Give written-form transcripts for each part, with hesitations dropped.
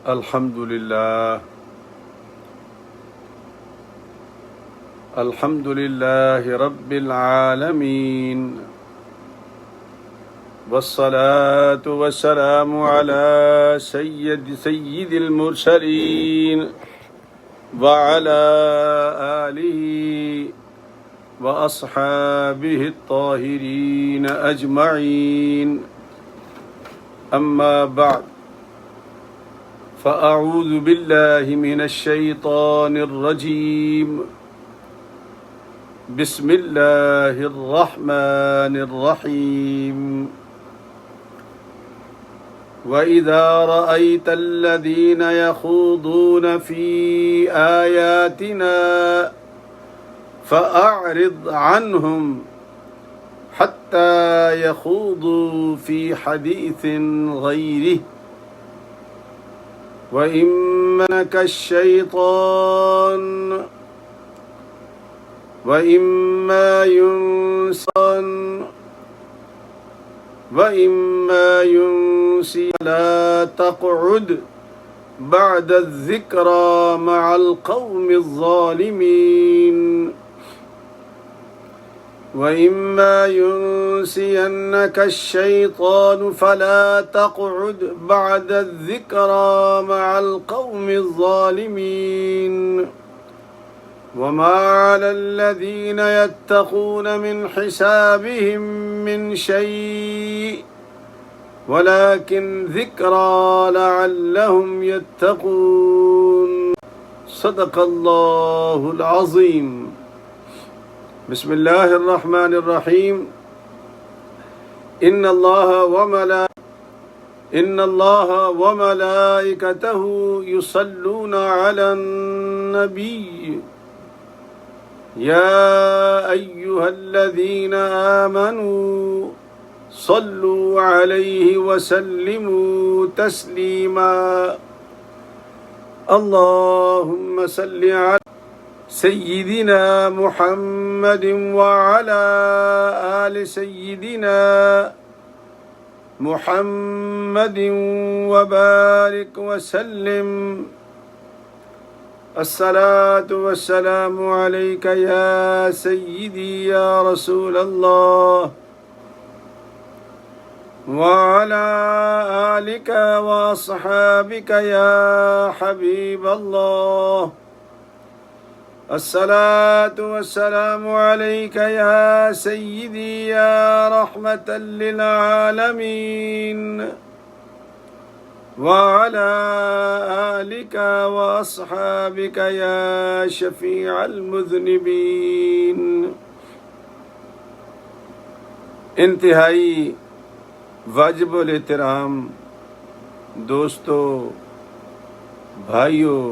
الحمد لله رب العالمين، والصلاة والسلام على سيد المرسلين وعلى آله وأصحابه الطاهرين أجمعين. أما بعد، فأعوذ بالله من الشيطان الرجيم. بسم الله الرحمن الرحيم. وإذا رأيت الذين يخوضون في آياتنا فأعرض عنهم حتى يخوضوا في حديث غيره، وإما ينسي لا تقعد بعد الذكرى مع القوم الظالمين. وإما ينسينك الشيطان فلا تقعد بعد الذكرى مع القوم الظالمين. وما على الذين يتقون من حسابهم من شيء ولكن ذكرى لعلهم يتقون. صدق الله العظيم. بسم الله الرحمن الرحيم. إن الله وملائكته يصلون على النبي يا أيها الذين آمنوا صلوا عليه وسلموا تسليما. اللهم صل على سيدنا محمد وعلى آل سيدنا محمد وبارك وسلم. الصلاة والسلام عليك يا سيدي يا رسول الله، وعلى آلك وأصحابك يا حبيب الله. الصلاة والسلام عليك يا سيدي يا رحمة للعالمين، وعلى آلك وأصحابك يا شفيع المذنبين. انتہائی واجب الاحترام دوستو، بھائیوں،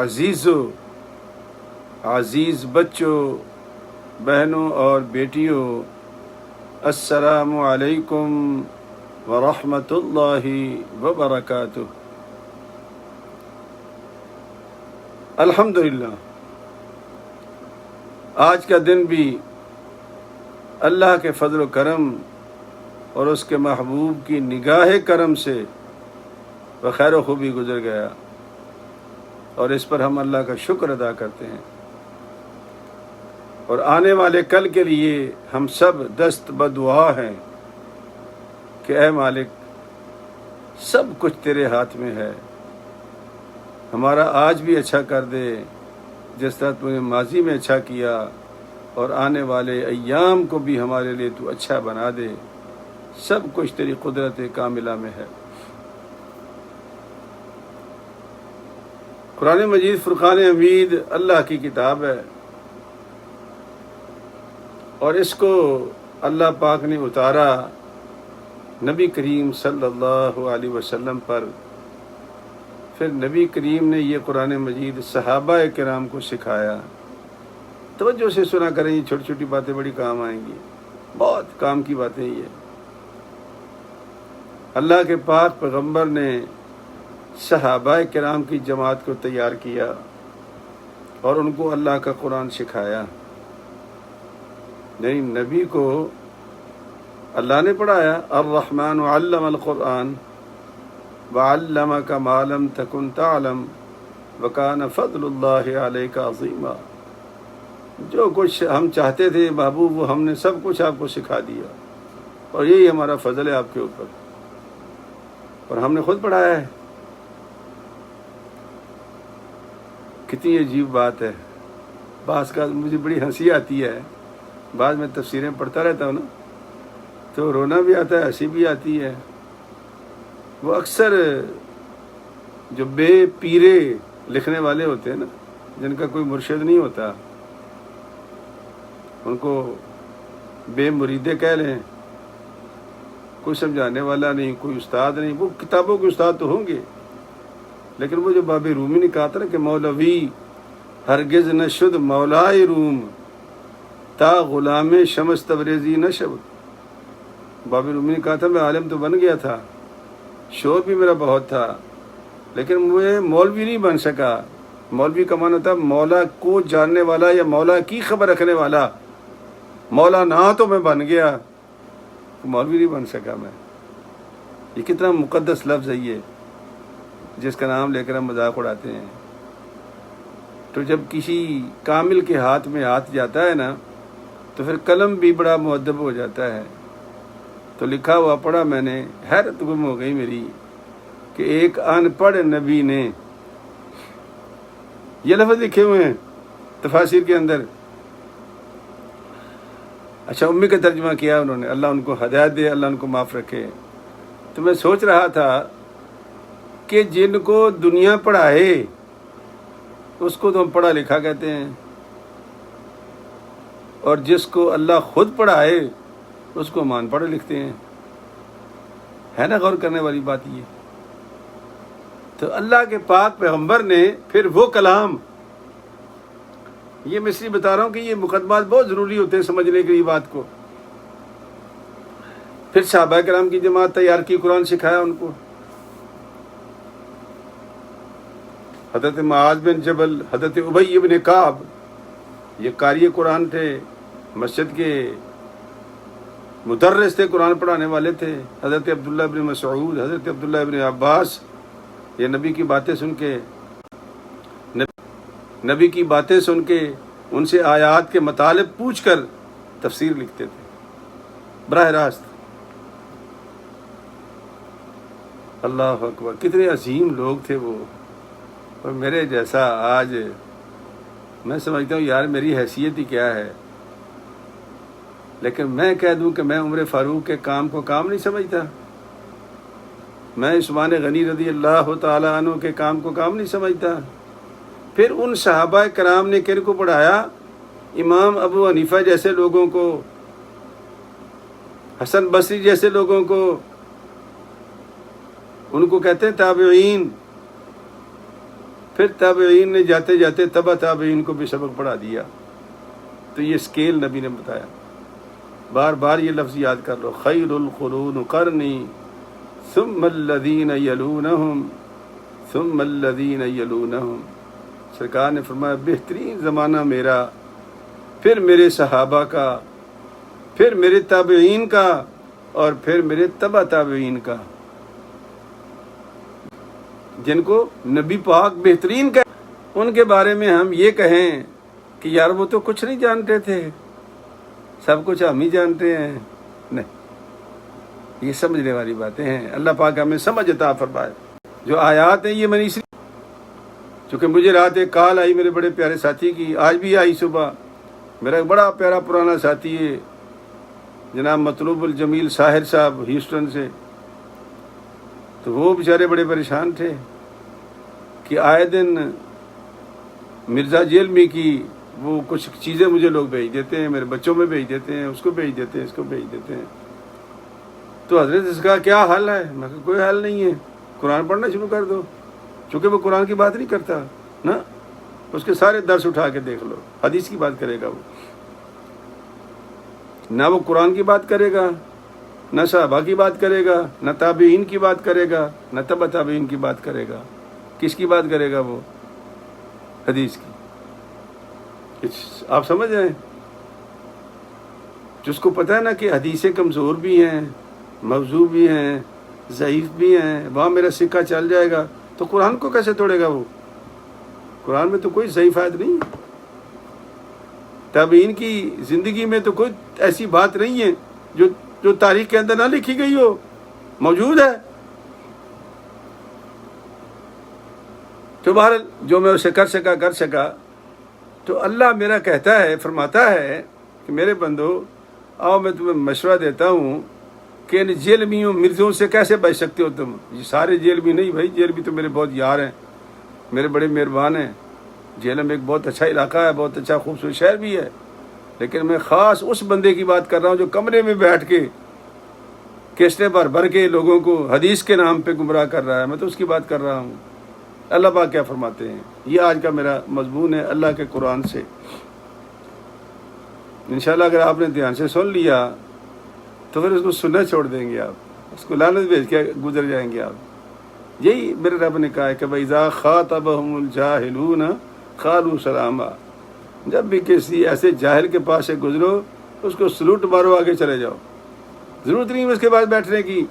عزیزوں، عزیز بچوں، بہنوں اور بیٹیوں، السلام علیکم ورحمۃ اللہ وبرکاتہ. الحمدللہ، آج کا دن بھی اللہ کے فضل و کرم اور اس کے محبوب کی نگاہ کرم سے بخیر و خوبی گزر گیا، اور اس پر ہم اللہ کا شکر ادا کرتے ہیں. اور آنے والے کل کے لیے ہم سب دست بدعا ہیں کہ اے مالک، سب کچھ تیرے ہاتھ میں ہے. ہمارا آج بھی اچھا کر دے جس طرح تو نے ماضی میں اچھا کیا، اور آنے والے ایام کو بھی ہمارے لیے تو اچھا بنا دے. سب کچھ تیری قدرت کاملہ میں ہے. قرآن مجید فرقان حمید اللہ کی کتاب ہے، اور اس کو اللہ پاک نے اتارا نبی کریم صلی اللہ علیہ وسلم پر. پھر نبی کریم نے یہ قرآن مجید صحابہ کرام کو سکھایا. توجہ سے سنا کریں، یہ چھوٹی چھوٹی باتیں بڑی کام آئیں گی، بہت کام کی باتیں یہ. اللہ کے پاک پیغمبر نے صحابہ کرام کی جماعت کو تیار کیا اور ان کو اللہ کا قرآن سکھایا. نہیں، نبی کو اللہ نے پڑھایا. الرحمن علم القرآن، وعلمک ما لم تکن تعلم وکان فضل اللہ علیک عظیما۔ جو کچھ ہم چاہتے تھے محبوب وہ ہم نے سب کچھ آپ کو سکھا دیا، اور یہی ہمارا فضل ہے آپ کے اوپر، اور ہم نے خود پڑھایا ہے۔ کتنی عجیب بات ہے۔ بعض کا مجھے بڑی ہنسی آتی ہے، بعض میں تفسیریں پڑھتا رہتا ہوں نا تو رونا بھی آتا ہے، ہنسی بھی آتی ہے۔ وہ اکثر جو بے پیرے لکھنے والے ہوتے ہیں نا، جن کا کوئی مرشد نہیں ہوتا، ان کو بے مریدے کہہ لیں، کوئی سمجھانے والا نہیں، کوئی استاد نہیں۔ وہ کتابوں کے استاد تو ہوں گے، لیکن وہ جو باب رومی نے کہا تھا نا کہ مولوی ہرگز نہ شد مولائے روم تا غلام شمس تبریزی نہ شب۔ باب رومی نے کہا تھا میں عالم تو بن گیا تھا، شور بھی میرا بہت تھا، لیکن میں مولوی نہیں بن سکا۔ مولوی کا معنی ہوتا ہے مولا کو جاننے والا یا مولا کی خبر رکھنے والا۔ مولا نہ تو میں بن گیا، مولوی نہیں بن سکا میں۔ یہ کتنا مقدس لفظ ہے یہ، جس کا نام لے کر ہم مذاق اڑاتے ہیں۔ تو جب کسی کامل کے ہاتھ میں ہاتھ جاتا ہے نا تو پھر قلم بھی بڑا مؤدب ہو جاتا ہے۔ تو لکھا ہوا پڑھا میں نے، حیرت گم ہو گئی میری کہ ایک ان پڑھ نبی نے، یہ لفظ لکھے ہوئے ہیں تفاسیر کے اندر۔ اچھا امی کا ترجمہ کیا انہوں نے، اللہ ان کو ہدایت دے، اللہ ان کو معاف رکھے۔ تو میں سوچ رہا تھا کہ جن کو دنیا پڑھائے اس کو تو ہم پڑھا لکھا کہتے ہیں، اور جس کو اللہ خود پڑھائے اس کو ہم ان پڑھ لکھتے ہیں۔ ہے نا غور کرنے والی بات یہ؟ تو اللہ کے پاک پیغمبر نے پھر وہ کلام، یہ میں اس لیے بتا رہا ہوں کہ یہ مقدمات بہت ضروری ہوتے ہیں سمجھنے کے لیے بات کو۔ پھر صحابہ کرام کی جماعت تیار کی، قرآن سکھایا ان کو۔ حضرت معاذ بن جبل، حضرت ابی بن کعب، یہ قاری قرآن تھے، مسجد کے مدرس تھے، قرآن پڑھانے والے تھے۔ حضرت عبداللہ بن مسعود، حضرت عبداللہ بن عباس، یہ نبی کی باتیں سن کے ان سے آیات کے مطالب پوچھ کر تفسیر لکھتے تھے براہ راست۔ اللہ اکبر، کتنے عظیم لوگ تھے وہ۔ اور میرے جیسا آج میں سمجھتا ہوں یار میری حیثیت ہی کیا ہے، لیکن میں کہہ دوں کہ میں عمر فاروق کے کام کو کام نہیں سمجھتا، میں عثمان غنی رضی اللہ تعالیٰ عنہ کے کام کو کام نہیں سمجھتا۔ پھر ان صحابہ کرام نے کن کو پڑھایا؟ امام ابو حنیفہ جیسے لوگوں کو، حسن بصری جیسے لوگوں کو، ان کو کہتے ہیں تابعین۔ پھر تابعین نے جاتے جاتے تبع تابعین کو بھی سبق پڑھا دیا۔ تو یہ اسکیل نبی نے بتایا۔ بار بار یہ لفظ یاد کر لو، خیر القرون قرنی ثم الذین یلونہم ثم الذین یلونہم۔ سرکار نے فرمایا بہترین زمانہ میرا، پھر میرے صحابہ کا، پھر میرے تابعین کا، اور پھر میرے تبع تابعین کا، جن کو نبی پاک بہترین کہ ان کے بارے میں ہم یہ کہیں کہ یار وہ تو کچھ نہیں جانتے تھے، سب کچھ ہم ہی جانتے ہیں، نہیں، یہ سمجھنے والی باتیں ہیں۔ اللہ پاک ہمیں سمجھ عطا فرمائے۔ جو آیات ہیں یہ میں نے اس لیے، چونکہ مجھے رات ایک کال آئی میرے بڑے پیارے ساتھی کی، آج بھی آئی صبح، میرا ایک بڑا پیارا پرانا ساتھی ہے جناب مطلوب الجمیل ساحر صاحب ہیوسٹن سے۔ تو وہ بیچارے بڑے پریشان تھے کہ آئے دن مرزا جیلمی کی وہ کچھ چیزیں مجھے لوگ بھیج دیتے ہیں، میرے بچوں میں بھیج دیتے ہیں، اس کو بھیج دیتے ہیں، اس کو بھیج دیتے ہیں۔ تو حضرت اس کا کیا حل ہے؟ میں کہا کوئی حل نہیں ہے، قرآن پڑھنا شروع کر دو۔ چونکہ وہ قرآن کی بات نہیں کرتا نا، اس کے سارے درس اٹھا کے دیکھ لو، حدیث کی بات کرے گا وہ، نہ وہ قرآن کی بات کرے گا، نہ صحابہ کی بات کرے گا، نہ تابعین کی بات کرے گا، نہ تبع تابعین کی بات کرے گا۔ کس کی بات کرے گا وہ؟ حدیث کی۔ آپ سمجھ رہے ہیں؟ جس کو پتہ ہے نا کہ حدیثیں کمزور بھی ہیں، موضوع بھی ہیں، ضعیف بھی ہیں، وہاں میرا سکہ چل جائے گا تو قرآن کو کیسے توڑے گا وہ؟ قرآن میں تو کوئی ضعیف آیت نہیں، تابعین کی زندگی میں تو کوئی ایسی بات نہیں ہے جو تاریخ کے اندر نہ لکھی گئی ہو، موجود ہے۔ تو بہرحال جو میں اسے کر سکا تو اللہ میرا کہتا ہے، فرماتا ہے کہ میرے بندو آؤ میں تمہیں مشورہ دیتا ہوں کہ ان جیلمیوں مرزوں سے کیسے بچ سکتے ہو تم۔ یہ سارے جیلمی نہیں بھائی، جیلمی تو میرے بہت یار ہیں، میرے بڑے مہربان ہیں، جیلم ایک بہت اچھا علاقہ ہے، بہت اچھا خوبصورت شہر بھی ہے، لیکن میں خاص اس بندے کی بات کر رہا ہوں جو کمرے میں بیٹھ کے کیسٹیں بھر کے لوگوں کو حدیث کے نام پہ گمراہ کر رہا ہے، میں تو اس کی بات کر رہا ہوں۔ اللہ پاک کیا فرماتے ہیں، یہ آج کا میرا مضمون ہے اللہ کے قرآن سے۔ انشاءاللہ اگر آپ نے دھیان سے سن لیا تو پھر اس کو سننا چھوڑ دیں گے، آپ اس کو لعنت بھیج کے گزر جائیں گے آپ۔ یہی میرے رب نے کہا ہے کہ وَإِذَا خَاطَبَهُمُ الْجَاهِلُونَ قَالُوا سَلَامًا، جب بھی کسی ایسے جاہل کے پاس سے گزرو اس کو سلوٹ مارو، آگے چلے جاؤ، ضرورت نہیں اس کے پاس بیٹھنے کی۔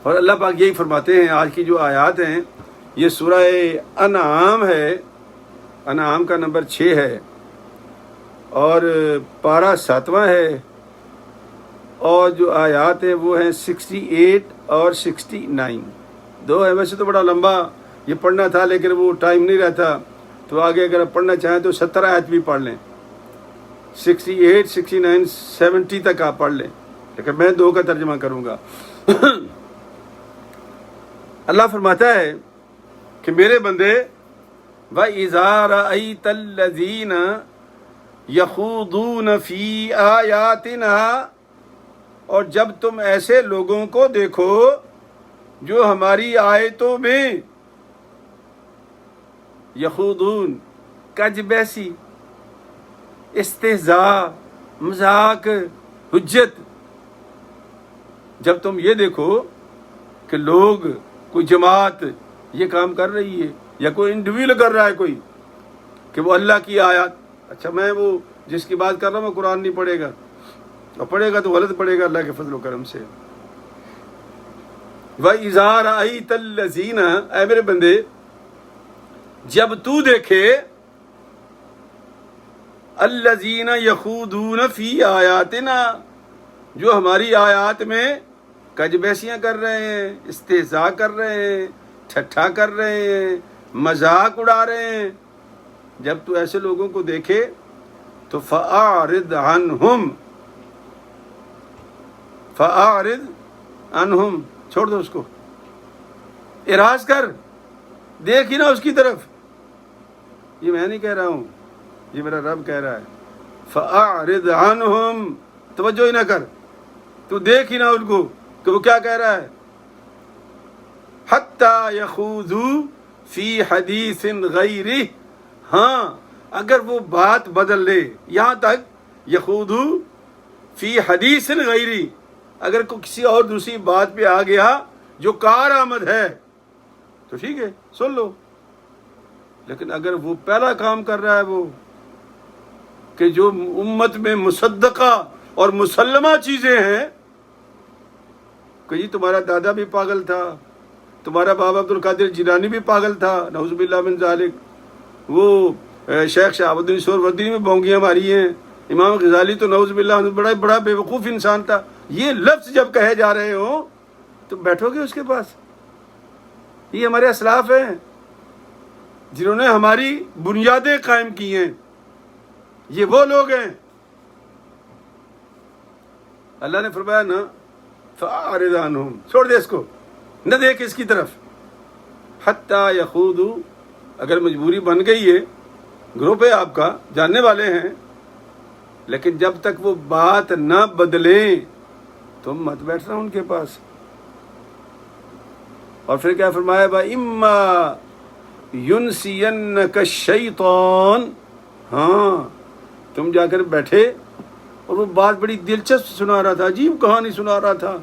اور اللہ پاک یہی فرماتے ہیں، آج کی جو آیات ہیں یہ سورہ انعام ہے، انعام کا نمبر 6 ہے اور پارہ 7واں ہے، اور جو آیات ہیں وہ ہیں 68 اور 69، دو ہے۔ ویسے تو بڑا لمبا یہ پڑھنا تھا لیکن وہ ٹائم نہیں رہتا، تو آگے اگر آپ پڑھنا چاہیں تو 70 آیت بھی پڑھ لیں، 68 69 70 تک آپ پڑھ لیں، لیکن میں 2 کا ترجمہ کروں گا۔ اللہ فرماتا ہے کہ میرے بندے وَإِذَا رَأَيْتَ الَّذِينَ يَخُوضُونَ فِي آيَاتِنَا، اور جب تم ایسے لوگوں کو دیکھو جو ہماری آیتوں میں یخوضون، کج بیسی، استہزاء، مذاق، حجت، جب تم یہ دیکھو کہ لوگ، کوئی جماعت یہ کام کر رہی ہے یا کوئی انڈیویجول کر رہا ہے کوئی کہ وہ اللہ کی آیات، اچھا میں وہ جس کی بات کر رہا ہوں وہ قرآن نہیں پڑھے گا، اور پڑھے گا تو غلط پڑھے گا اللہ کے فضل و کرم سے۔ وَإِذَا رَأَيْتَ الَّذِينَ، اے میرے بندے جب تو دیکھے الَّذِينَ يَخُوضُونَ فِي آيَاتِنَا، جو ہماری آیات میں کج بیسیاں کر رہے ہیں، استہزاء کر رہے ہیں، ٹھٹھا کر رہے ہیں، مذاق اڑا رہے ہیں، جب تو ایسے لوگوں کو دیکھے تو فَأَعْرِضْ عَنْهُمْ، فَأَعْرِضْ عَنْهُمْ، چھوڑ دو اس کو، اعراض کر، دیکھ ہی نہ اس کی طرف۔ یہ میں نہیں کہہ رہا ہوں، یہ میرا رب کہہ رہا ہے، فَأَعْرِضْ عَنْهُمْ، توجہ ہی نہ کر، تو دیکھ ہی نہ ان کو کہ وہ کیا کہہ رہا ہے۔ حَتَّى يَخُوضُوا فِي حَدِيثٍ غَيْرِهِ، ہاں اگر وہ بات بدل لے، یہاں تک یخوضوا فی حدیث غیری، اگر کوئی کسی اور دوسری بات پہ آ گیا جو کارآمد ہے تو ٹھیک ہے سن لو، لیکن اگر وہ پہلا کام کر رہا ہے وہ کہ جو امت میں مصدقہ اور مسلمہ چیزیں ہیں کہ جی تمہارا دادا بھی پاگل تھا، تمہارا بابا عبد القادر جیلانی بھی پاگل تھا، نعوذ باللہ من ذالک، وہ شیخ شہاب الدین سہروردی میں بونگیاں ماری ہیں، امام غزالی تو نعوذ باللہ بڑا بے وقوف انسان تھا، یہ لفظ جب کہے جا رہے ہوں تو بیٹھو گے اس کے پاس؟ یہ ہمارے اسلاف ہیں جنہوں نے ہماری بنیادیں قائم کی ہیں، یہ وہ لوگ ہیں۔ اللہ نے فرمایا نا فَأَعْرِضْ عَنْهُمْ، چھوڑ دے اس کو، نہ دیکھ اس کی طرف۔ حَتَّى يَخُوضُوا، اگر مجبوری بن گئی ہے، گروپ ہے آپ کا، جاننے والے ہیں، لیکن جب تک وہ بات نہ بدلیں تم مت بیٹھنا ان کے پاس۔ اور پھر کیا فرمایا، وَإِمَّا يُنْسِيَنَّكَ الشَّيْطَانُ، ہاں تم جا کر بیٹھے اور وہ بات بڑی دلچسپ سنا رہا تھا، عجیب کہانی سنا رہا تھا،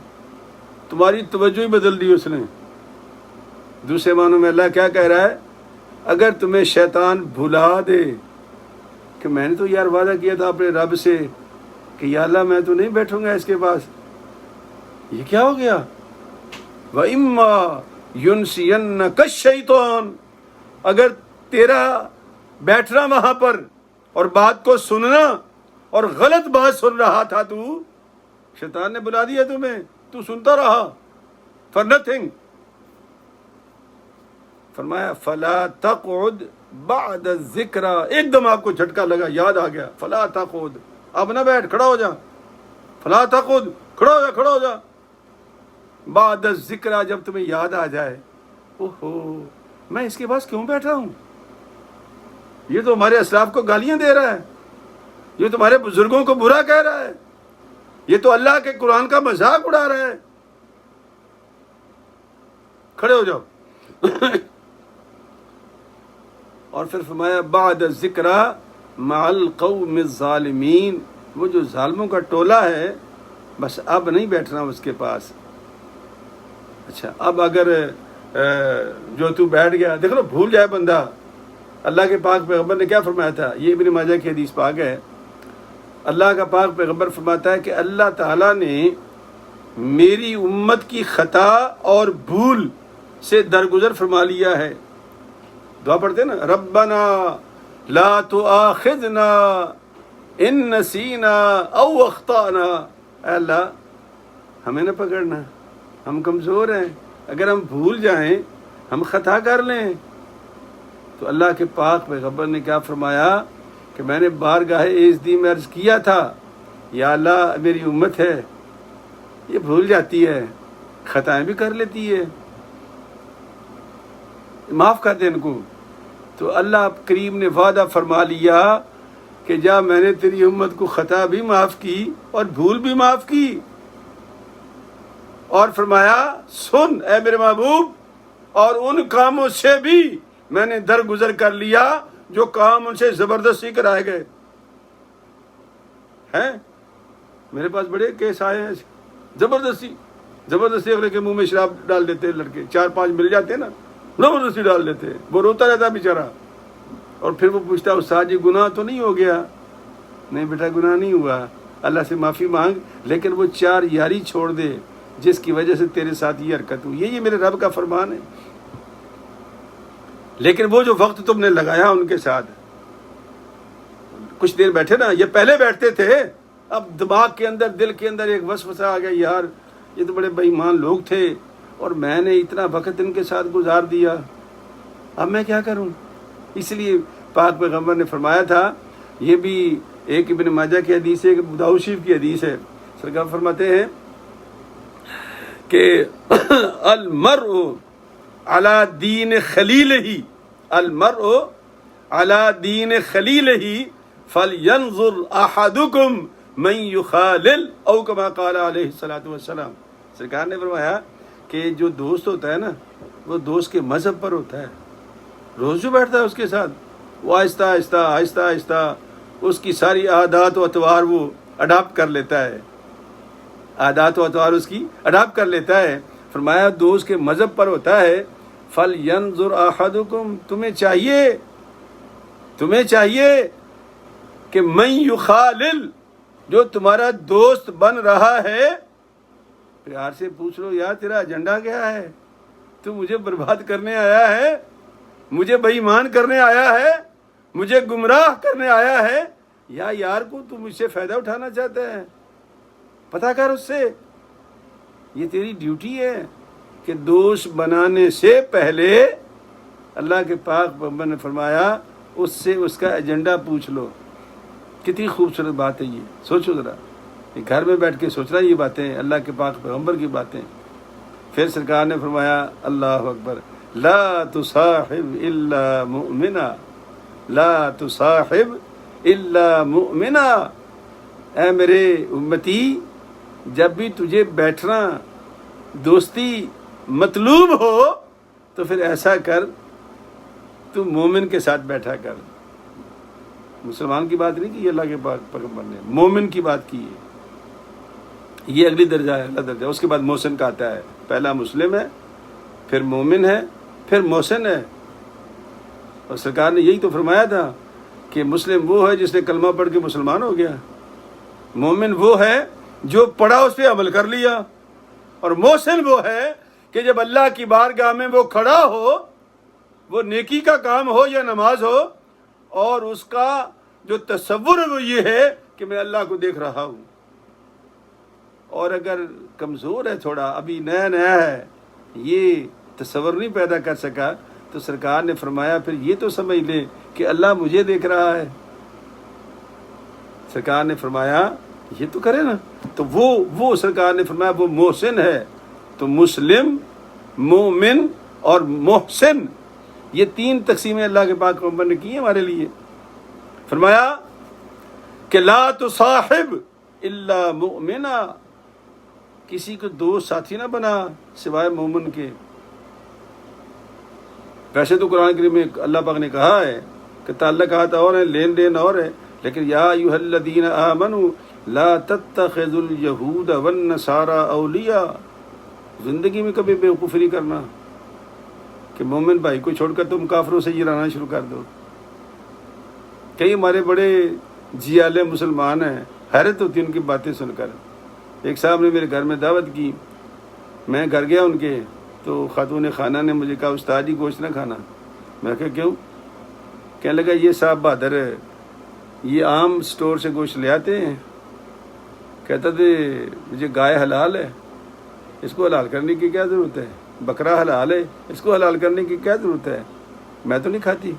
تمہاری توجہ ہی بدل دی اس نے۔ دوسرے معنوں میں اللہ کیا کہہ رہا ہے، اگر تمہیں شیطان بھلا دے کہ میں نے تو یار وعدہ کیا تھا اپنے رب سے کہ یا اللہ میں تو نہیں بیٹھوں گا اس کے پاس، یہ کیا ہو گیا؟ وَإِمَّا يُنْسِيَنَّكَ الشَّيْطَانُ، اگر تیرا بیٹھنا وہاں پر اور بات کو سننا اور غلط بات سن رہا تھا، تو شیطان نے بلا دیا تمہیں، تو سنتا رہا for nothing. فرمایا فَلَا تَقْعُدْ بَعْدَ الذِّكْرَى، ایک دم آپ کو جھٹکا لگا، یاد آ گیا، فَلَا تَقْعُدْ، اب نہ بیٹھ، کھڑا ہو جا، فَلَا تَقْعُدْ، کھڑا ہو جا بعد الذِّكْرَى، جب تمہیں یاد آ جائے، اوہو میں اس کے پاس کیوں بیٹھا ہوں، یہ تو ہمارے اسلاف کو گالیاں دے رہا ہے، یہ تو ہمارے بزرگوں کو برا کہہ رہا ہے، یہ تو اللہ کے قرآن کا مذاق اڑا رہا ہے، کھڑے ہو جاؤ۔ اور پھر فرمایا بعد الذکرى مع القوم الظالمین، وہ جو ظالموں کا ٹولہ ہے، بس اب نہیں بیٹھنا اس کے پاس۔ اچھا اب اگر جو تو بیٹھ گیا، دیکھ لو بھول جائے بندہ، اللہ کے پاک پیغمبر نے کیا فرمایا تھا، یہ ابن ماجہ کی حدیث پاک ہے، اللہ کا پاک پیغمبر فرماتا ہے کہ اللہ تعالیٰ نے میری امت کی خطا اور بھول سے درگزر فرما لیا ہے۔ دعا پڑھتے نا، ربنا لا تؤاخذنا ان نسینا او اخطانا، اے اللہ ہمیں نہ پکڑنا، ہم کمزور ہیں، اگر ہم بھول جائیں، ہم خطا کر لیں۔ تو اللہ کے پاک پیغمبر نے کیا فرمایا کہ میں نے بارگاہ اعزدی میں عرض کیا تھا، یا اللہ میری امت ہے، یہ بھول جاتی ہے، خطائیں بھی کر لیتی ہے، معاف کر دے ان کو۔ تو اللہ کریم نے وعدہ فرما لیا کہ جا میں نے تیری امت کو خطا بھی معاف کی اور بھول بھی معاف کی، اور فرمایا سن اے میرے محبوب، اور ان کاموں سے بھی میں نے درگزر کر لیا جو کام ان سے زبردستی کرائے گئے ہیں۔ میرے پاس بڑے کیس آئے ہیں، زبردستی اگلے کے منہ میں شراب ڈال دیتے لڑکے، 4-5 مل جاتے نا، زبردستی ڈال دیتے، وہ روتا رہتا بیچارہ، اور پھر وہ پوچھتا استاد جی گناہ تو نہیں ہو گیا؟ نہیں بیٹا گناہ نہیں ہوا، اللہ سے معافی مانگ، لیکن وہ 4 یاری چھوڑ دے جس کی وجہ سے تیرے ساتھ یہ حرکت ہوئی، یہ میرے رب کا فرمان ہے۔ لیکن وہ جو وقت تم نے لگایا ان کے ساتھ، کچھ دیر بیٹھے نا، یہ پہلے بیٹھتے تھے، اب دماغ کے اندر دل کے اندر ایک وسوسہ آ گیا، یار یہ تو بڑے بے ایمان لوگ تھے اور میں نے اتنا وقت ان کے ساتھ گزار دیا، اب میں کیا کروں؟ اس لیے پاک پیغمبر نے فرمایا تھا، یہ بھی ایک ابن ماجہ کی حدیث ہے، ایک ابو داؤد شریف کی حدیث ہے، سرکار فرماتے ہیں کہ المرء علی دین خلیلہ، المرء علی دین خلیلہ فلینظر احدکم من یخالل، او کما قال علیہ الصلوۃ والسلام۔ سرکار نے فرمایا کہ جو دوست ہوتا ہے نا، وہ دوست کے مذہب پر ہوتا ہے، روز جو بیٹھتا ہے اس کے ساتھ، وہ آہستہ آہستہ اس کی ساری عادات و اطوار وہ اڈاپٹ کر لیتا ہے، عادات و اطوار اس کی اڈاپٹ کر لیتا ہے۔ فرمایا دوست کے مذہب پر ہوتا ہے، فَلْيَنْظُرْ أَحَدُكُمْ، تمہیں چاہیے کہ مَن يُخَالِل، جو تمہارا دوست بن رہا ہے، پیار سے پوچھ لو یار تیرا ایجنڈا کیا ہے، تو مجھے برباد کرنے آیا ہے، مجھے بے ایمان کرنے آیا ہے، مجھے گمراہ کرنے آیا ہے، یا یار کو تو مجھ سے فائدہ اٹھانا چاہتا ہے، پتہ کر اس سے۔ یہ تیری ڈیوٹی ہے کہ دوست بنانے سے پہلے اللہ کے پاک پیغمبر نے فرمایا اس سے اس کا ایجنڈا پوچھ لو۔ کتنی خوبصورت بات ہے یہ، سوچو ذرا، یہ گھر میں بیٹھ کے سوچ رہا یہ باتیں، اللہ کے پاک پیغمبر کی باتیں۔ پھر سرکار نے فرمایا اللہ اکبر، لا تصاحب الا مؤمنا، لا تصاحب الا مؤمنا، اے میرے امتی جب بھی تجھے بیٹھنا دوستی مطلوب ہو تو پھر ایسا کر تو مومن کے ساتھ بیٹھا کر۔ مسلمان کی بات نہیں کی اللہ کے پاک پیغمبر نے، مومن کی بات کی ہے، یہ اگلی درجہ ہے، اگلا درجہ، اس کے بعد محسن کا آتا ہے، پہلا مسلم ہے، پھر مومن ہے، پھر محسن ہے۔ اور سرکار نے یہی تو فرمایا تھا کہ مسلم وہ ہے جس نے کلمہ پڑھ کے مسلمان ہو گیا، مومن وہ ہے جو پڑھا اس پہ عمل کر لیا، اور محسن وہ ہے کہ جب اللہ کی بارگاہ میں وہ کھڑا ہو، وہ نیکی کا کام ہو یا نماز ہو، اور اس کا جو تصور ہے وہ یہ ہے کہ میں اللہ کو دیکھ رہا ہوں. اور اگر کمزور ہے تھوڑا، ابھی نیا نیا ہے، یہ تصور نہیں پیدا کر سکا، تو سرکار نے فرمایا پھر یہ تو سمجھ لے کہ اللہ مجھے دیکھ رہا ہے. سرکار نے فرمایا یہ تو کرے نا. تو وہ سرکار نے فرمایا وہ محسن ہے. تو مسلم، مومن اور محسن، یہ تین تقسیمیں اللہ کے پاک پیغمبر نے کی ہیں ہمارے لیے. فرمایا کہ لا تصاحب الا مؤمنا، کسی کو دوست ساتھی نہ بنا سوائے مومن کے. ویسے تو قرآن کریم میں اللہ پاک نے کہا ہے کہ تعلقات اور ہیں، لین دین اور ہے، لیکن یا ایھا الذین آمنوا لا تتخذوا الیہود والنصارى اولیاء، زندگی میں کبھی بیوقوفی نہیں کرنا کہ مومن بھائی کو چھوڑ کر تم کافروں سے جلانا شروع کر دو. کئی ہمارے بڑے جیالے مسلمان ہیں، حیرت ہوتی ہے ان کی باتیں سن کر. ایک صاحب نے میرے گھر میں دعوت کی، میں گھر گیا ان کے، تو خاتون خانہ نے مجھے کہا استاد جی گوشت نہ کھانا. میں کہا کیوں؟ کہنے لگا یہ صاحب بہادر ہے، یہ عام سٹور سے گوشت لے آتے ہیں. کہتا تھے مجھے گائے حلال ہے، اس کو حلال کرنے کی کیا ضرورت ہے؟ بکرا حلال ہے، اس کو حلال کرنے کی کیا ضرورت ہے؟ میں تو نہیں کھاتی،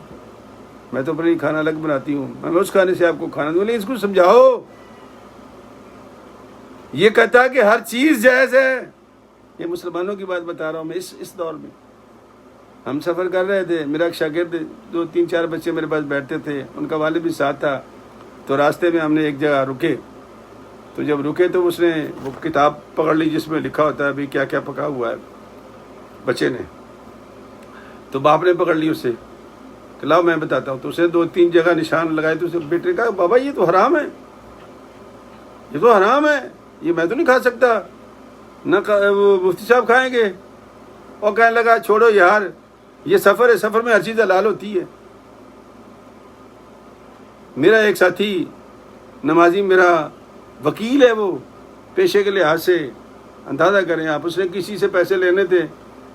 میں تو اپنے کھانا الگ بناتی ہوں، میں اس کھانے سے آپ کو کھانا دوں. لیکن اس کو سمجھاؤ. یہ کہتا ہے کہ ہر چیز جائز ہے. یہ مسلمانوں کی بات بتا رہا ہوں میں. اس دور میں ہم سفر کر رہے تھے، میرا ایک شاگرد، 2-3-4 بچے میرے پاس بیٹھتے تھے، ان کا والد بھی ساتھ تھا. تو راستے میں ہم نے ایک جگہ رکے. تو جب رکے تو اس نے وہ کتاب پکڑ لی جس میں لکھا ہوتا ہے ابھی کیا کیا پکا ہوا ہے. بچے نے، تو باپ نے پکڑ لی اس سے کہ لاؤ میں بتاتا ہوں. تو اس نے 2-3 جگہ نشان لگائے. تو اسے بیٹے نے کہا بابا یہ تو حرام ہے، یہ تو حرام ہے، یہ میں تو نہیں کھا سکتا، نہ وہ مفتی صاحب کھائیں گے. اور کہنے لگا چھوڑو یار، یہ سفر ہے، سفر میں ہر چیز حلال ہوتی ہے. میرا ایک ساتھی نمازی، میرا وکیل ہے، وہ پیشے کے لحاظ سے اندازہ کریں آپ، اس نے کسی سے پیسے لینے تھے،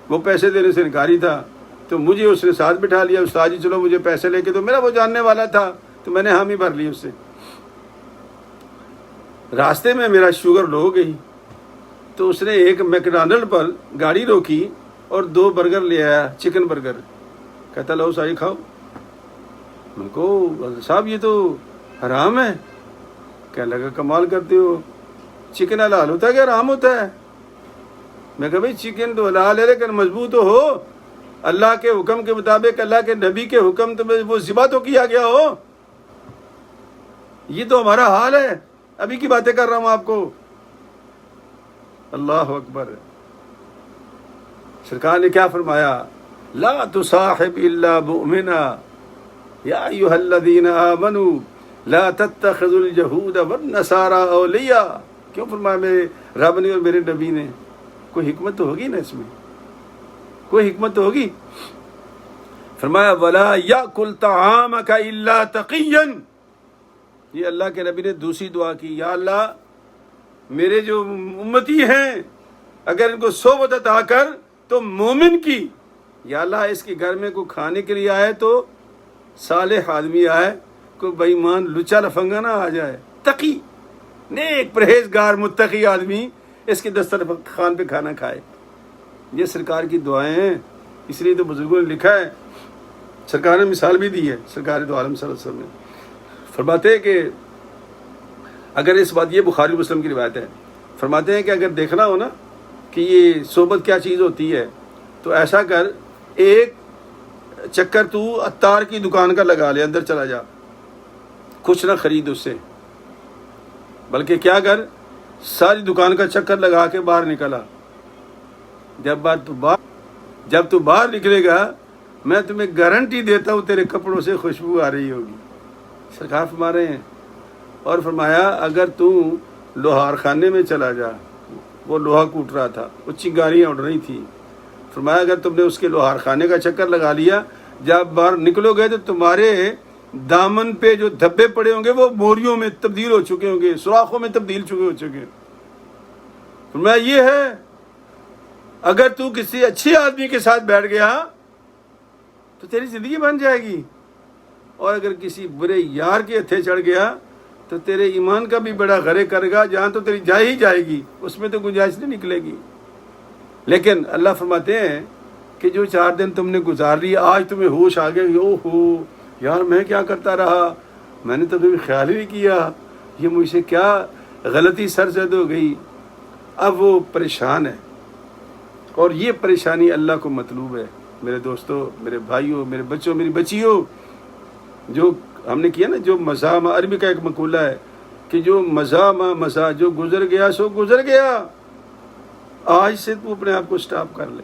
وہ پیسے دینے سے انکاری تھا. تو مجھے اس نے ساتھ بٹھا لیا، استاد جی چلو مجھے پیسے لے کے. تو میرا وہ جاننے والا تھا تو میں نے حامی بھر لی اس سے. راستے میں میرا شوگر لو ہو گئی. تو اس نے ایک میکڈونلڈ پر گاڑی روکی اور 2 برگر لے آیا، چکن برگر. کہتا لو ساری کھاؤ. ان کو صاحب یہ تو حرام ہے. کہنے لگا کمال کرتے ہو، چکن حلال ہوتا ہے کہ حرام ہوتا ہے؟ میں کہا بھائی چکن تو حلال ہے لیکن مضبوط تو ہو، اللہ کے حکم کے مطابق، اللہ کے نبی کے حکم تو وہ ذبح تو کیا گیا ہو. یہ تو ہمارا حال ہے، ابھی کی باتیں کر رہا ہوں آپ کو. اللہ اکبر. سرکار نے کیا فرمایا؟ لا تصاحب الا مؤمنا یا ایھا الذین آمنوا لا تتخذوا الیہود والنصارى اولیاء. کیوں فرمایا میرے رب نے اور میرے نبی نے؟ کوئی حکمت تو ہوگی نا اس میں، کوئی حکمت تو ہوگی. فرمایا ولا یاکل طعامک الا تقیا. یہ اللہ کے نبی نے دوسری دعا کی، یا اللہ میرے جو امتی ہیں اگر ان کو صحبت عطا کر تو مومن کی. یا اللہ اس کے گھر میں کوئی کھانے کے لیے آئے تو صالح آدمی آئے، کوئی بے ایمان لچا لفنگا نہ آ جائے. تقی، نیک پرہیزگار متقی آدمی اس کے دسترخوان پہ کھانا کھائے. یہ سرکار کی دعائیں ہیں، اس لیے تو بزرگوں نے لکھا ہے. سرکار نے مثال بھی دی ہے، سرکار دو عالم صلی اللہ علیہ وسلم نے فرماتے ہیں کہ اگر اس بات، یہ بخاری مسلم کی روایت ہے، فرماتے ہیں کہ اگر دیکھنا ہو نا کہ یہ صحبت کیا چیز ہوتی ہے تو ایسا کر، ایک چکر تو عطار کی دکان کا لگا لے، اندر چلا جا، کچھ نہ خرید اس سے، بلکہ کیا کر ساری دکان کا چکر لگا کے باہر نکلا. جب تو باہر نکلے گا میں تمہیں گارنٹی دیتا ہوں تیرے کپڑوں سے خوشبو آ رہی ہوگی. سرکار فرما رہے ہیں. اور فرمایا اگر تو لوہار خانے میں چلا جا، وہ لوہا کوٹ رہا تھا، وہ چنگاریاں اڑ رہی تھی، فرمایا اگر تم نے اس کے لوہار خانے کا چکر لگا لیا، جب باہر نکلو گے تو تمہارے دامن پہ جو دھبے پڑے ہوں گے وہ موریوں میں تبدیل ہو چکے ہوں گے، سوراخوں میں تبدیل ہو چکے. فرمایا یہ ہے اگر تو کسی اچھے آدمی کے ساتھ بیٹھ گیا تو تیری زندگی بن جائے گی، اور اگر کسی برے یار کے ہتھے چڑھ گیا تو تیرے ایمان کا بھی بڑا غرق کرے گا، جہاں تو تیری جائے ہی جائے گی، اس میں تو گنجائش نہیں نکلے گی۔ لیکن اللہ فرماتے ہیں کہ جو 4 دن تم نے گزار لی، آج تمہیں ہوش آ گیا، او ہو یار میں کیا کرتا رہا، میں نے تو کبھی خیال ہی نہیں کیا، یہ مجھ سے کیا غلطی سرزد ہو گئی۔ اب وہ پریشان ہے، اور یہ پریشانی اللہ کو مطلوب ہے۔ میرے دوستو، میرے بھائیوں، میرے بچوں، میری بچیوں، جو ہم نے کیا نا، جو مزاح، عربی کا ایک مقولہ ہے کہ جو مزاح جو گزر گیا سو گزر گیا، آج سے تو اپنے آپ کو سٹاپ کر لے۔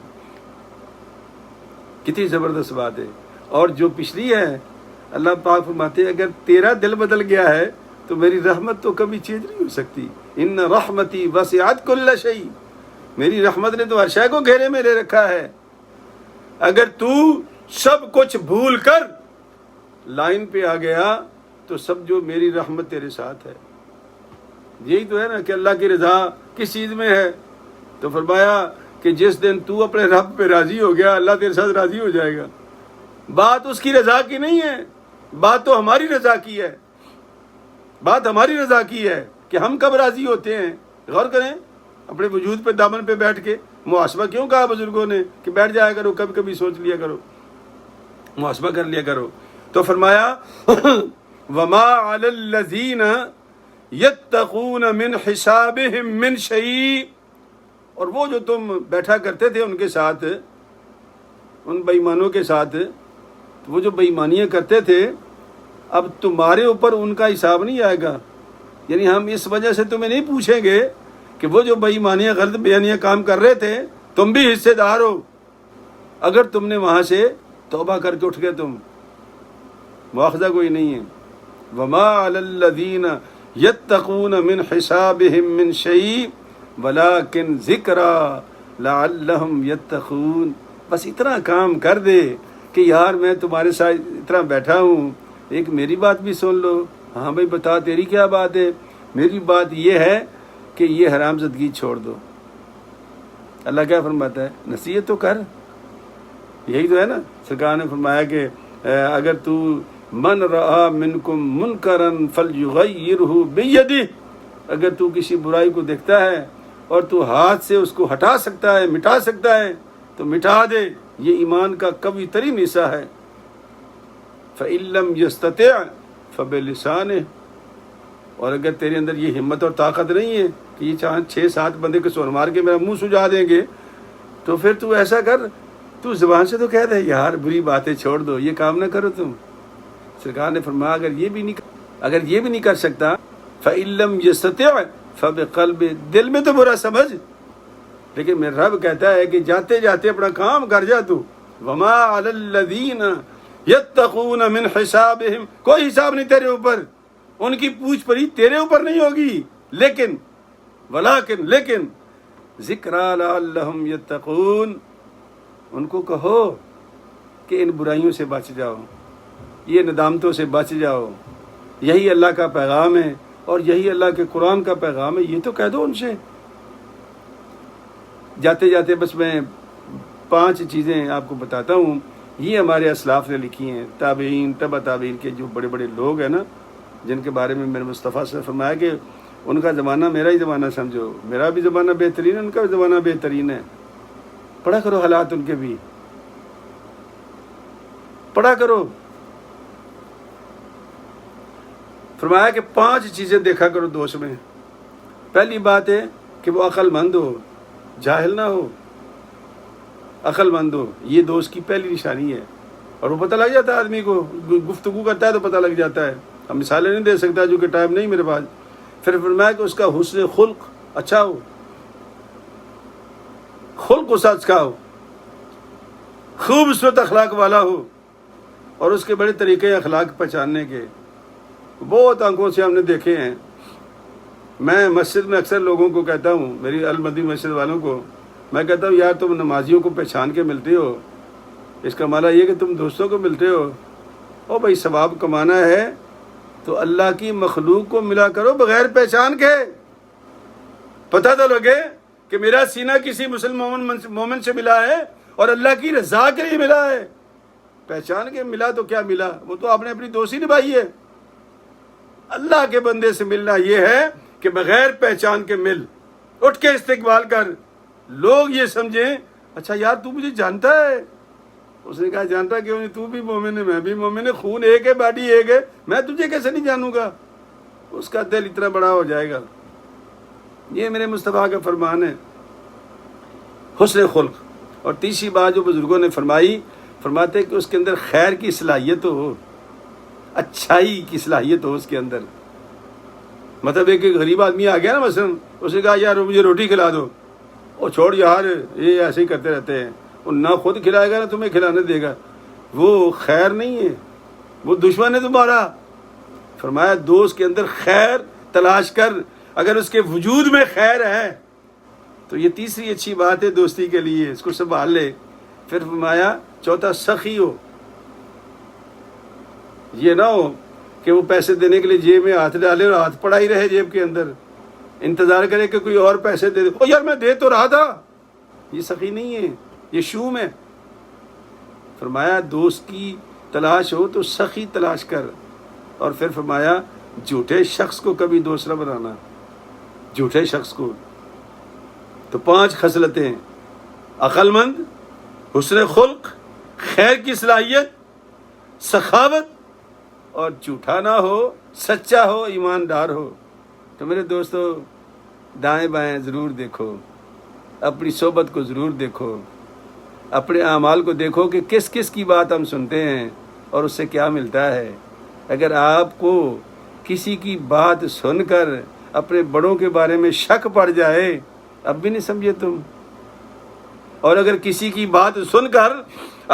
کتنی زبردست بات ہے۔ اور جو پچھلی ہے، اللہ پاک فرماتے ہیں اگر تیرا دل بدل گیا ہے تو میری رحمت تو کبھی چینج نہیں ہو سکتی۔ ان رحمتی وسعت کل شیء، میری رحمت نے تو ہر شے کو گھیرے میں لے رکھا ہے۔ اگر تو سب کچھ بھول کر لائن پہ آ گیا تو سمجھو میری رحمت تیرے ساتھ ہے۔ یہی تو ہے نا کہ اللہ کی رضا کس چیز میں ہے؟ تو فرمایا کہ جس دن تو اپنے رب پہ راضی ہو گیا، اللہ تیرے ساتھ راضی ہو جائے گا۔ بات اس کی رضا کی نہیں ہے، بات تو ہماری رضا کی ہے۔ بات ہماری رضا کی ہے کہ ہم کب راضی ہوتے ہیں۔ غور کریں اپنے وجود پہ، دامن پہ بیٹھ کے۔ محاسبہ کیوں کہا بزرگوں نے کہ بیٹھ جایا کرو، کبھی کبھی سوچ لیا کرو، محاسبہ کر لیا کرو۔ تو فرمایا وما علی الذین یتقون من حسابہم من شیء، اور وہ جو تم بیٹھا کرتے تھے ان کے ساتھ، ان بے ایمانوں کے ساتھ، وہ جو بے ایمانیاں کرتے تھے، اب تمہارے اوپر ان کا حساب نہیں آئے گا۔ یعنی ہم اس وجہ سے تمہیں نہیں پوچھیں گے کہ وہ جو بے ایمانیاں، غلط بیانیاں کام کر رہے تھے، تم بھی حصے دار ہو۔ اگر تم نے وہاں سے توبہ کر کے اٹھ گئے، تم مواخذہ کوئی نہیں ہے۔ وما علی الذین یتقون من حسابہم من شیء ولکن ذکری لعلہم یتقون۔ بس اتنا کام کر دے کہ یار میں تمہارے ساتھ اتنا بیٹھا ہوں، ایک میری بات بھی سن لو۔ ہاں بھائی بتا تیری کیا بات ہے؟ میری بات یہ ہے کہ یہ حرام زدگی چھوڑ دو۔ اللہ کیا فرماتا ہے؟ نصیحت تو کر۔ یہی تو ہے نا، سرکار نے فرمایا کہ اگر تو من رأى منکم منکرا فلیغیرہ بیدہ، اگر تو کسی برائی کو دیکھتا ہے اور تو ہاتھ سے اس کو ہٹا سکتا ہے، مٹا سکتا ہے تو مٹا دے۔ یہ ایمان کا قوی ترین حصہ ہے۔ فإن لم يستطع فبلسانہ، اور اگر تیرے اندر یہ ہمت اور طاقت نہیں ہے کہ یہ 6-7 بندے کو سور مار کے میرا منہ سجا دیں گے، تو پھر تو ایسا کر، تو زبان سے تو کہہ دے یار بری باتیں چھوڑ دو، یہ کام نہ کرو تم۔ سرکار نے فرمایا اگر یہ بھی نہیں کر سکتا، فإن لم يستطع فبقلب، دل میں تو برا سمجھ، لیکن میرا رب کہتا ہے کہ جاتے جاتے اپنا کام کر جا تو۔ وما علی الذین یتقون من حسابہم، کوئی حساب نہیں تیرے اوپر، ان کی پوچھ پڑی تیرے اوپر نہیں ہوگی، لیکن ذکریٰ لعلہم یتقون، ان کو کہو کہ ان برائیوں سے بچ جاؤ، یہ ندامتوں سے بچ جاؤ۔ یہی اللہ کا پیغام ہے، اور یہی اللہ کے قرآن کا پیغام ہے، یہ تو کہہ دو ان سے۔ جاتے جاتے بس میں 5 چیزیں آپ کو بتاتا ہوں، یہ ہمارے اسلاف نے لکھی ہیں، تابعین، تبع تابعین کے جو بڑے بڑے لوگ ہیں نا، جن کے بارے میں میرے مصطفیٰ سے فرمایا کہ ان کا زمانہ میرا ہی زمانہ سمجھو، میرا بھی زمانہ بہترین ہے، ان کا بھی زمانہ بہترین ہے۔ پڑھا کرو حالات ان کے بھی، پڑھا کرو۔ فرمایا کہ 5 چیزیں دیکھا کرو دوست میں۔ پہلی بات ہے کہ وہ عقل مند ہو، جاہل نہ ہو، عقل مند ہو، یہ دوست کی پہلی نشانی ہے۔ اور وہ پتہ لگ جاتا ہے آدمی کو، گفتگو کرتا ہے تو پتہ لگ جاتا ہے۔ ہم مثالیں نہیں دے سکتا جو کہ ٹائم نہیں میرے پاس۔ پھر فرمایا کہ اس کا حسن خلق اچھا ہو، خلق اس اچھا ہو، خوبصورت اخلاق والا ہو، اور اس کے بڑے طریقے اخلاق پہچاننے کے بہت آنکھوں سے ہم نے دیکھے ہیں۔ میں مسجد میں اکثر لوگوں کو کہتا ہوں، میری المدی مسجد والوں کو میں کہتا ہوں یار تم نمازیوں کو پہچان کے ملتے ہو، اس کا معنی یہ کہ تم دوستوں کو ملتے ہو۔ او بھائی ثواب کمانا ہے تو اللہ کی مخلوق کو ملا کرو بغیر پہچان کے، پتہ تو لگے کہ میرا سینہ کسی مسلمان مومن سے ملا ہے اور اللہ کی رضا کے لیے ملا ہے. پہچان کے ملا تو کیا ملا, وہ تو آپ نے اپنی دوستی نبھائی ہے. اللہ کے بندے سے ملنا یہ ہے کہ بغیر پہچان کے مل, اٹھ کے استقبال کر, لوگ یہ سمجھیں اچھا یار تو مجھے جانتا ہے. اس نے کہا جانتا کیوں نہیں, تو بھی مومن ہے میں بھی مومن ہے, خون ایک ہے باڈی ایک ہے, میں تجھے کیسے نہیں جانوں گا. اس کا دل اتنا بڑا ہو جائے گا. یہ میرے مصطفیٰ کا فرمان ہے, حسن خلق. اور تیسری بات جو بزرگوں نے فرمائی, فرماتے کہ اس کے اندر خیر کی صلاحیت ہو, اچھائی کی صلاحیت ہو اس کے اندر. مطلب ایک غریب آدمی آ گیا نا مثلا, اس نے کہا یار مجھے روٹی کھلا دو, اور چھوڑ یار یہ ایسے ہی کرتے رہتے ہیں, وہ نہ خود کھلائے گا نہ تمہیں کھلانے دے گا, وہ خیر نہیں ہے, وہ دشمن ہے تمہارا. فرمایا دوست کے اندر خیر تلاش کر, اگر اس کے وجود میں خیر ہے تو یہ تیسری اچھی بات ہے دوستی کے لیے, اس کو سنبھال لے. پھر فرمایا چوتھا سخی ہو. یہ نہ ہو کہ وہ پیسے دینے کے لیے جیب میں ہاتھ ڈالے اور ہاتھ پڑا ہی رہے جیب کے اندر, انتظار کرے کہ کوئی اور پیسے دے دے. او یار میں دے تو رہا تھا. یہ سخی نہیں ہے, یہ شوم ہے. فرمایا دوست کی تلاش ہو تو سخی تلاش کر. اور پھر فرمایا جھوٹے شخص کو کبھی دوست نہ بنانا, جھوٹے شخص کو. تو 5 خصلتیں, عقل مند, حسن خلق, خیر کی صلاحیت, سخاوت, اور جھوٹا نہ ہو, سچا ہو, ایماندار ہو. تو میرے دوستو دائیں بائیں ضرور دیکھو, اپنی صحبت کو ضرور دیکھو, اپنے اعمال کو دیکھو کہ کس کس کی بات ہم سنتے ہیں اور اس سے کیا ملتا ہے. اگر آپ کو کسی کی بات سن کر اپنے بڑوں کے بارے میں شک پڑ جائے, اب بھی نہیں سمجھے تم, اور اگر کسی کی بات سن کر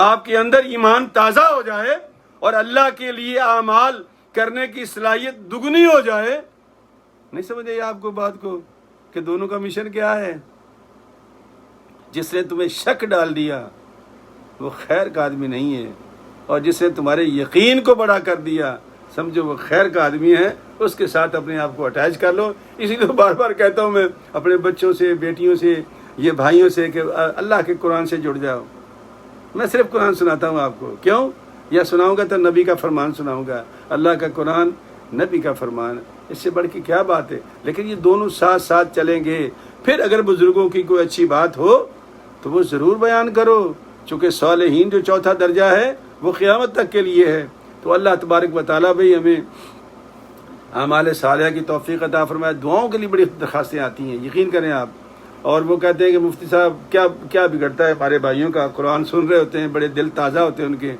آپ کے اندر ایمان تازہ ہو جائے اور اللہ کے لیے اعمال کرنے کی صلاحیت دگنی ہو جائے, نہیں سمجھے آپ کو بات کو کہ دونوں کا مشن کیا ہے. جس نے تمہیں شک ڈال دیا وہ خیر کا آدمی نہیں ہے, اور جس نے تمہارے یقین کو بڑا کر دیا سمجھو وہ خیر کا آدمی ہے. اس کے ساتھ اپنے آپ کو اٹیچ کر لو. اسی لیے بار بار کہتا ہوں میں اپنے بچوں سے, بیٹیوں سے, یہ بھائیوں سے کہ اللہ کے قرآن سے جڑ جاؤ. میں صرف قرآن سناتا ہوں آپ کو, کیوں, یا سناؤں گا تو نبی کا فرمان سناؤں گا. اللہ کا قرآن, نبی کا فرمان, اس سے بڑھ کے کیا بات ہے. لیکن یہ دونوں ساتھ ساتھ چلیں گے. پھر اگر بزرگوں کی کوئی اچھی بات ہو تو وہ ضرور بیان کرو, چونکہ صالحین جو چوتھا درجہ ہے وہ قیامت تک کے لیے ہے. تو اللہ تبارک و تعالیٰ بھی ہمیں اعمال صالحہ کی توفیق عطا فرمائے. دعاؤں کے لیے بڑی درخواستیں آتی ہیں, یقین کریں آپ. اور وہ کہتے ہیں کہ مفتی صاحب کیا بگڑتا ہے ہمارے بھائیوں کا, قرآن سن رہے ہوتے ہیں, بڑے دل تازہ ہوتے ہیں ان کے,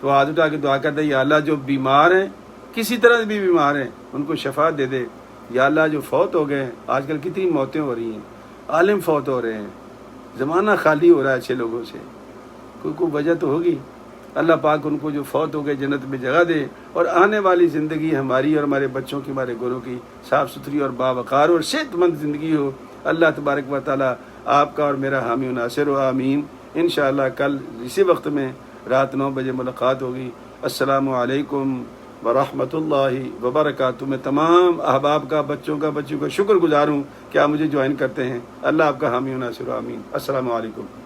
تو ہاتھ اٹھا کے دعا کرتے ہیں یا اللہ جو بیمار ہیں, کسی طرح سے بھی بیمار ہیں, ان کو شفا دے دے. یا اللہ جو فوت ہو گئے, آج کل کتنی موتیں ہو رہی ہیں, عالم فوت ہو رہے ہیں, زمانہ خالی ہو رہا ہے اچھے لوگوں سے, کوئی وجہ تو ہوگی. اللہ پاک ان کو جو فوت ہو گئے جنت میں جگہ دے, اور آنے والی زندگی ہماری اور ہمارے بچوں کی, ہمارے گھروں کی صاف ستھری اور باوقار اور صحت مند زندگی ہو. اللہ تبارک و تعالیٰ آپ کا اور میرا حامی و ناصر ہو, آمین. انشاءاللہ کل اسی وقت میں رات 9 بجے ملاقات ہوگی. السلام علیکم ورحمۃ اللہ وبرکاتہ. میں تمام احباب کا, بچوں کا, بچیوں کا شکر گزار ہوں کہ آپ مجھے جوائن کرتے ہیں. اللہ آپ کا حامی و ناصر ہو, آمین. السلام علیکم.